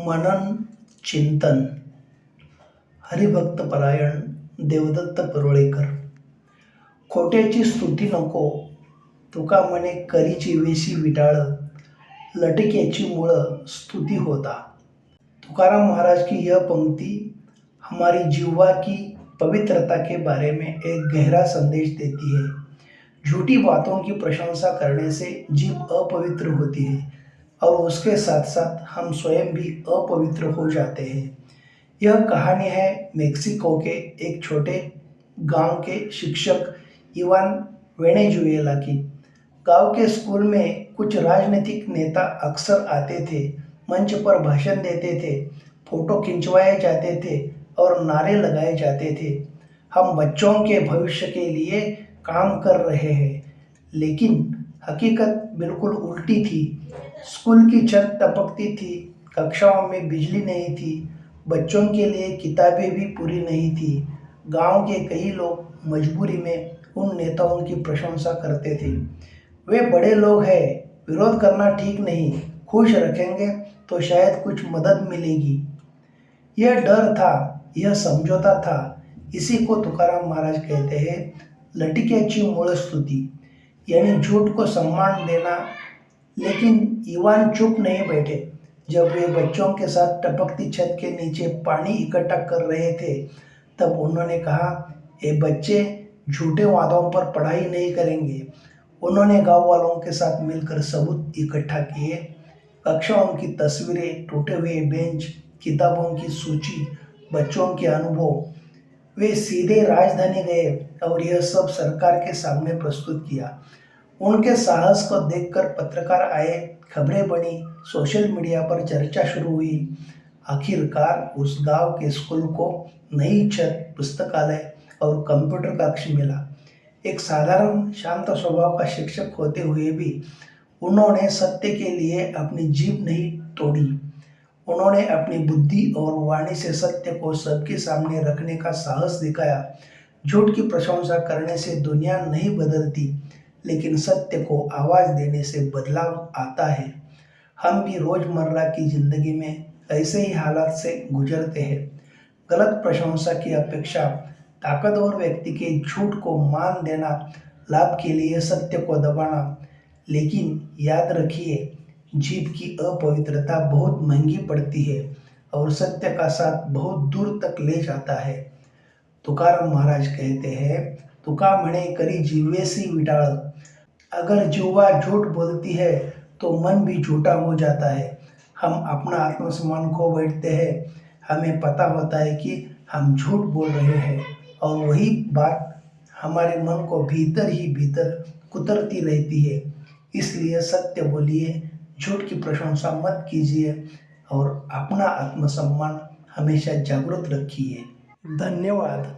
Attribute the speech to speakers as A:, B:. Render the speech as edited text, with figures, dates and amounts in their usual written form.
A: मनन चिंतन हरिभक्त परायण देवदत्त परुळेकर. खोट्याची स्तुती नको, तुका म्हणे करीची वेशी विटाळ, लटक्याची मुळं स्तुती होता. तुकाराम महाराज की यह पंक्ति हमारी जिह्वा की पवित्रता के बारे में एक गहरा संदेश देती है. झूठी बातों की प्रशंसा करने से जीभ अपवित्र होती है और उसके साथ साथ हम स्वयं भी अपवित्र हो जाते हैं. यह कहानी है मेक्सिको के एक छोटे गांव के शिक्षक इवान वेनेजुएला की. गांव के स्कूल में कुछ राजनीतिक नेता अक्सर आते थे, मंच पर भाषण देते थे, फोटो खिंचवाए जाते थे और नारे लगाए जाते थे, हम बच्चों के भविष्य के लिए काम कर रहे हैं. लेकिन हकीकत बिल्कुल उल्टी थी. स्कूल की छत टपकती थी, कक्षाओं में बिजली नहीं थी, बच्चों के लिए किताबें भी पूरी नहीं थी. गांव के कई लोग मजबूरी में उन नेताओं की प्रशंसा करते थे. वे बड़े लोग हैं, विरोध करना ठीक नहीं, खुश रखेंगे तो शायद कुछ मदद मिलेगी. यह डर था, यह समझौता था. इसी को तुकाराम महाराज कहते हैं लटक्याची मूळ स्तुती, यानी झूठ को सम्मान देना. लेकिन इवान चुप नहीं बैठे. जब वे बच्चों के साथ टपकती छत के नीचे पानी इकट्ठा कर रहे थे, तब उन्होंने कहा, ये बच्चे झूठे वादों पर पढ़ाई नहीं करेंगे. उन्होंने गांव वालों के साथ मिलकर सबूत इकट्ठा किए, कक्षाओं की तस्वीरें, टूटे हुए बेंच, किताबों की सूची, बच्चों के अनुभव. वे सीधे राजधानी गए और यह सब सरकार के सामने प्रस्तुत किया. उनके साहस को देखकर पत्रकार आए, खबरें बनी, सोशल मीडिया पर चर्चा शुरू हुई. आखिरकार उस गांव के स्कूल को नई छत, पुस्तकालय और कंप्यूटर कक्ष मिला. एक साधारण शांत स्वभाव का शिक्षक होते हुए भी उन्होंने सत्य के लिए अपनी जीभ नहीं तोड़ी. उन्होंने अपनी बुद्धि और वाणी से सत्य को सबके सामने रखने का साहस दिखाया. झूठ की प्रशंसा करने से दुनिया नहीं बदलती, लेकिन सत्य को आवाज देने से बदलाव आता है. हम भी रोजमर्रा की जिंदगी में ऐसे ही हालात से गुजरते हैं. गलत प्रशंसा की अपेक्षा ताकतवर व्यक्ति के झूठ को मान देना, लाभ के लिए सत्य को दबाना. लेकिन याद रखिए, जीभ की अपवित्रता बहुत महंगी पड़ती है और सत्य का साथ बहुत दूर तक ले जाता है. तुकाराम महाराज कहते हैं, तुका म्हणे करी जिव्वेसी विटाळ. अगर जिह्वा झूठ बोलती है तो मन भी झूठा हो जाता है. हम अपना आत्मसम्मान खो बैठते हैं. हमें पता होता है कि हम झूठ बोल रहे हैं और वही बात हमारे मन को भीतर ही भीतर कुतरती रहती है. इसलिए सत्य बोलिए, झूठ की प्रशंसा मत कीजिए और अपना आत्मसम्मान हमेशा जागृत रखिए. धन्यवाद.